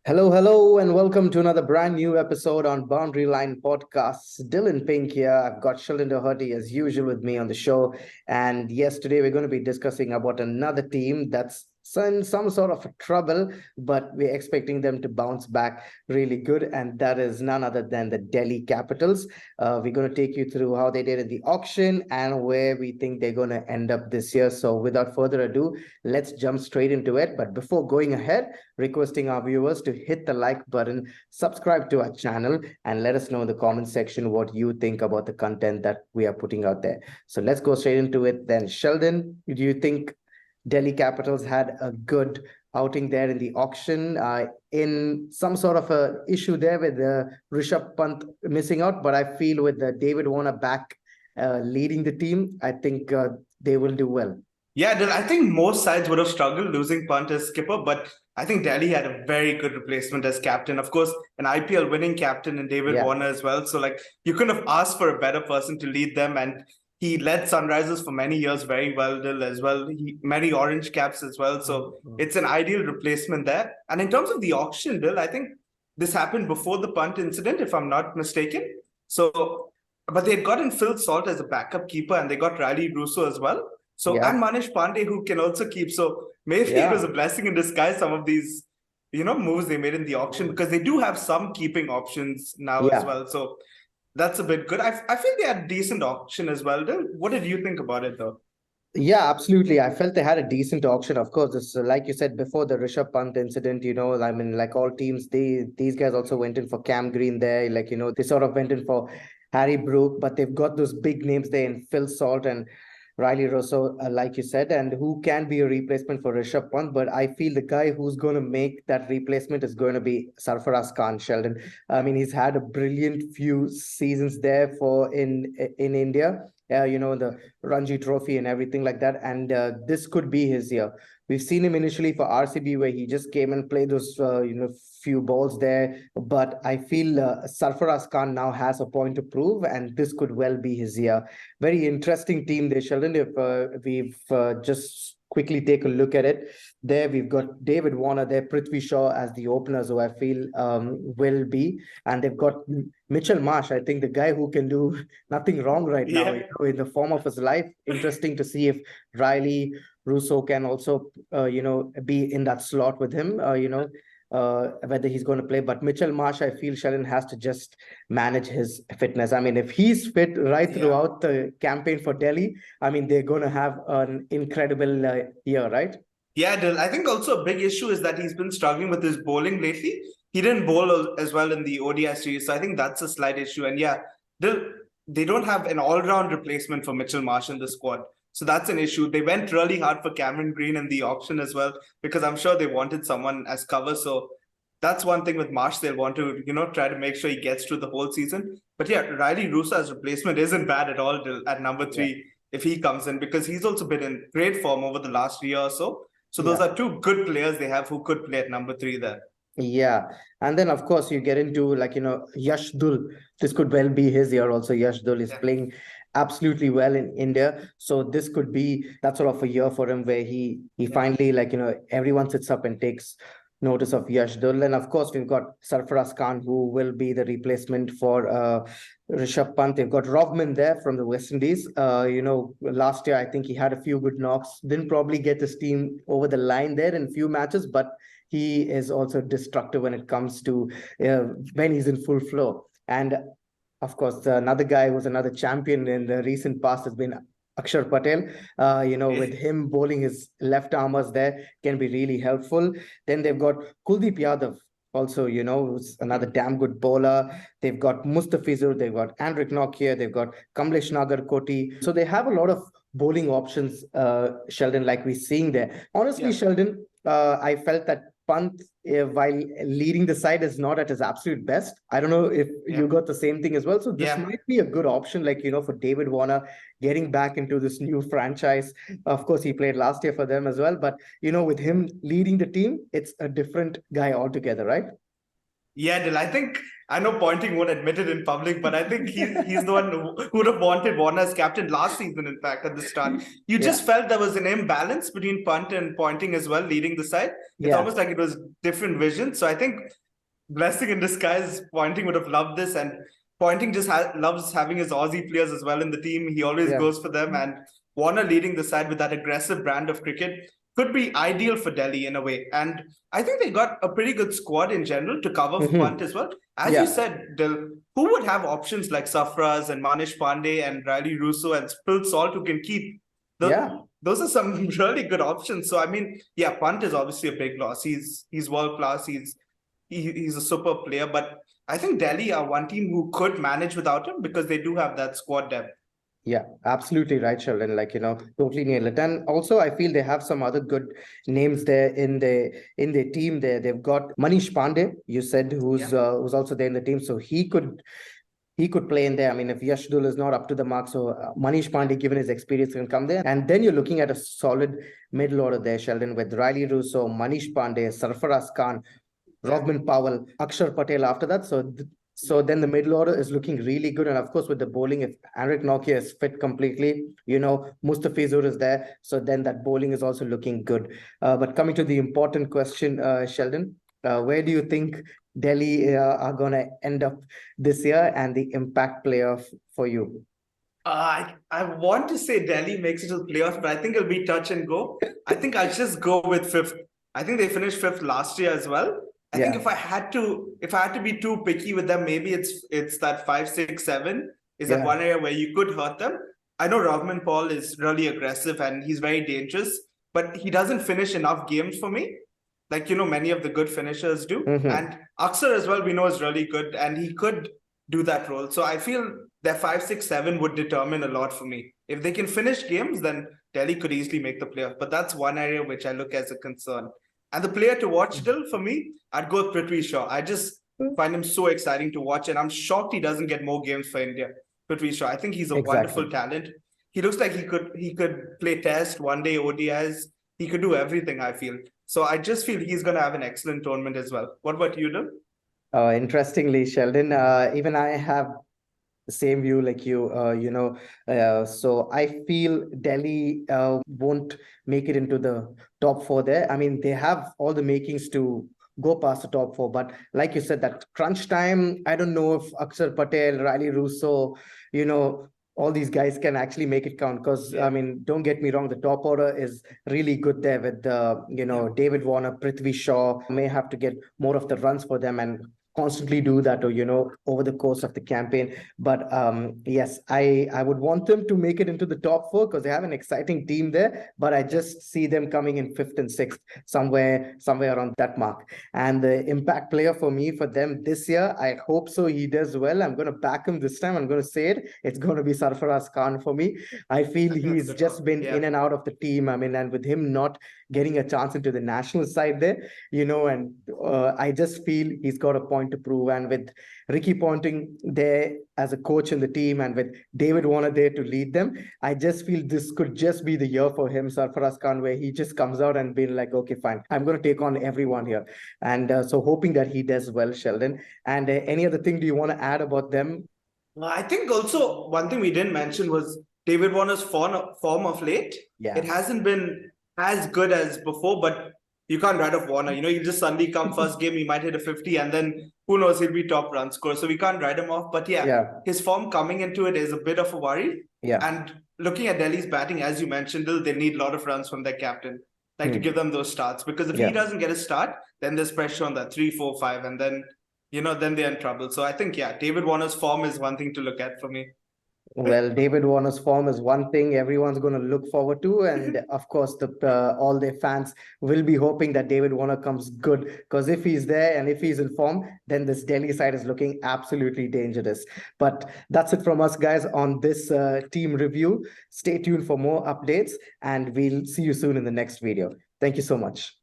Hello, and welcome to another brand new episode on Boundary Line Podcasts. Dillon Pink here. I've got Sheldon Dougherty as usual with me on the show. And yes, today we're going to be discussing about another team that's in some sort of trouble, but we're expecting them to bounce back really good. And that is none other than the Delhi Capitals. We're going to take you through how they did in the auction and where we think they're going to end up this year. So without further ado, let's jump straight into it. But before going ahead, requesting our viewers to hit the like button, subscribe to our channel, and let us know in the comment section what you think about the content that we are putting out there. So let's go straight into it then. Sheldon, do you think Delhi Capitals had a good outing there in the auction, in some sort of a issue there with Rishabh Pant missing out? But I feel with David Warner back leading the team, I think they will do well. Yeah, I think most sides would have struggled losing Pant as skipper, but I think Delhi had a very good replacement as captain. Of course, an IPL winning captain in David Warner as well. So, you couldn't have asked for a better person to lead them. And he led Sunrisers for many years very well, Dill, as well. Many orange caps as well. So, it's an ideal replacement there. And in terms of the auction, Dill, I think this happened before the Pant incident, if I'm not mistaken. So, but they had gotten Phil Salt as a backup keeper, and they got Riley Russo as well. So, and Manish Pandey, who can also keep. So maybe it was a blessing in disguise, some of these, moves they made in the auction, because they do have some keeping options now as well. So that's a bit good. I feel they had a decent auction as well. What did you think about it, though? Yeah, absolutely. I felt they had a decent auction. Of course, this, like you said before the Rishabh Pant incident, I mean, like all teams, these guys also went in for Cam Green there. They sort of went in for Harry Brook, but they've got those big names there in Phil Salt and Riley Russo, like you said, and who can be a replacement for Rishabh Pant. But I feel the guy who's going to make that replacement is going to be Sarfaraz Khan, Sheldon. I mean, he's had a brilliant few seasons there in India. The Ranji Trophy and everything like that. And this could be his year. We've seen him initially for RCB where he just came and played those, few balls there. But I feel Sarfaraz Khan now has a point to prove, and this could well be his year. Very interesting team there, Sheldon. If we've just quickly take a look at it. There we've got David Warner there, Prithvi Shaw as the openers, who I feel will be. And they've got Mitchell Marsh, I think the guy who can do nothing wrong right now in the form of his life. Interesting to see if Riley Russo can also, be in that slot with him, whether he's going to play. But Mitchell Marsh, I feel Sheldon has to just manage his fitness. I mean, if he's fit right throughout the campaign for Delhi, I mean, they're going to have an incredible year, right? Yeah, Dill. I think also a big issue is that he's been struggling with his bowling lately. He didn't bowl as well in the ODI series, so I think that's a slight issue. And Dill, they don't have an all-round replacement for Mitchell Marsh in the squad. So that's an issue. They went really hard for Cameron Green in the auction as well, because I'm sure they wanted someone as cover. So that's one thing with Marsh. They'll want to, try to make sure he gets through the whole season. But Riley Russo as replacement isn't bad at all at number 3 if he comes in, because he's also been in great form over the last year or so. So those are two good players they have who could play at number 3 there. Yeah. And then, of course, you get into Yash Dul. This could well be his year also. Yash Dul is playing absolutely well in India. So this could be that sort of a year for him where he finally, everyone sits up and takes notice of Yash Dul. And of course, we've got Sarfaraz Khan, who will be the replacement for Rishabh Pant. They've got Rovman there from the West Indies. Last year, I think he had a few good knocks. Didn't probably get his team over the line there in a few matches, but he is also destructive when it comes to when he's in full flow. And of course, another guy who's another champion in the recent past has been Akshar Patel. With him bowling his left armers there can be really helpful. Then they've got Kuldeep Yadav. Also, who's another damn good bowler. They've got Mustafizur, they've got Andrik Nokia, they've got Kamlesh Nagarkoti. So they have a lot of bowling options, Sheldon, like we're seeing there. Honestly, Sheldon, I felt that Pant, while leading the side, is not at his absolute best. I don't know if you got the same thing as well. So this might be a good option, for David Warner getting back into this new franchise. Of course, he played last year for them as well. But, with him leading the team, it's a different guy altogether, right? Yeah, Dil, I think I know Ponting won't admit it in public, but I think he's the one who would have wanted Warner as captain last season, in fact, at the start. You just felt there was an imbalance between Pant and Ponting as well, leading the side. It's almost like it was different vision. So I think blessing in disguise, Ponting would have loved this, and Ponting just loves having his Aussie players as well in the team. He always goes for them, and Warner leading the side with that aggressive brand of cricket could be ideal for Delhi in a way. And I think they got a pretty good squad in general to cover for Pant as well. As you said, Dil, who would have options like Safraz and Manish Pandey and Riley Russo and Phil Salt who can keep? Those are some really good options. So I mean, Pant is obviously a big loss. He's world class. He's a super player. But I think Delhi are one team who could manage without him because they do have that squad depth. Yeah, absolutely right, Sheldon. Totally nailed it. And also, I feel they have some other good names there in the team. There, they've got Manish Pandey. You said who's also there in the team, so he could play in there. I mean, if Yashdul is not up to the mark, so Manish Pandey, given his experience, can come there. And then you're looking at a solid middle order there, Sheldon, with Riley Russo, Manish Pandey, Sarfaraz Khan, Rovman Powell, Akshar Patel after that. So then the middle order is looking really good. And of course, with the bowling, if Anrik Nokia is fit completely, Mustafizur is there. So then that bowling is also looking good. But coming to the important question, Sheldon, where do you think Delhi are going to end up this year and the impact player for you? I want to say Delhi makes it to the playoffs, but I think it'll be touch and go. I think I'll just go with fifth. I think they finished fifth last year as well. I think if I had to be too picky with them, maybe it's that 5, 6, 7 is that one area where you could hurt them. I know Rovman Paul is really aggressive and he's very dangerous, but he doesn't finish enough games for me. Like, many of the good finishers do. And Akshar as well, we know is really good and he could do that role. So I feel that 5, 6, 7 would determine a lot for me. If they can finish games, then Delhi could easily make the playoff. But that's one area which I look as a concern. And the player to watch still for me, I'd go with Prithvi Shaw. I just find him so exciting to watch, and I'm shocked he doesn't get more games for India. Prithvi Shaw, I think he's a wonderful talent. He looks like he could play Test, one day ODIs. He could do everything, I feel. So I just feel he's going to have an excellent tournament as well. What about you, Dil? Interestingly, Sheldon, even I have the same view like you, so I feel Delhi won't make it into the top 4 there. I mean, they have all the makings to go past the top 4, but like you said, that crunch time, I don't know if Akshar Patel, Riley Russo, all these guys can actually make it count because, I mean, don't get me wrong, the top order is really good there with, David Warner, Prithvi Shaw may have to get more of the runs for them and constantly do that or over the course of the campaign. But yes, I would want them to make it into the top 4 because they have an exciting team there, but I just see them coming in 5th and 6th, somewhere around that mark. And the impact player for me, for them this year, I hope so he does well. I'm going to back him this time. I'm going to say it. It's going to be Sarfaraz Khan for me. I feel he's just been in and out of the team. I mean, and with him not getting a chance into the national side there, and I just feel he's got a point to prove. And with Ricky Ponting there as a coach in the team and with David Warner there to lead them, I just feel this could just be the year for him, Sarfaraz Khan, where he just comes out and being like, okay, fine, I'm going to take on everyone here. And so hoping that he does well, Sheldon. And any other thing do you want to add about them? I think also one thing we didn't mention was David Warner's form of late. It hasn't been as good as before, but you can't write off Warner. He'll just suddenly come first game, he might hit a 50 and then who knows, he'll be top run scorer. So we can't write him off. But his form coming into it is a bit of a worry. And looking at Delhi's batting, as you mentioned, they need a lot of runs from their captain, to give them those starts. Because if he doesn't get a start, then there's pressure on that 3, 4, 5, and then, then they're in trouble. So I think, David Warner's form is one thing to look at for me. Well, David Warner's form is one thing everyone's going to look forward to. And of course, all their fans will be hoping that David Warner comes good. Because if he's there and if he's in form, then this Delhi side is looking absolutely dangerous. But that's it from us, guys, on this team review. Stay tuned for more updates and we'll see you soon in the next video. Thank you so much.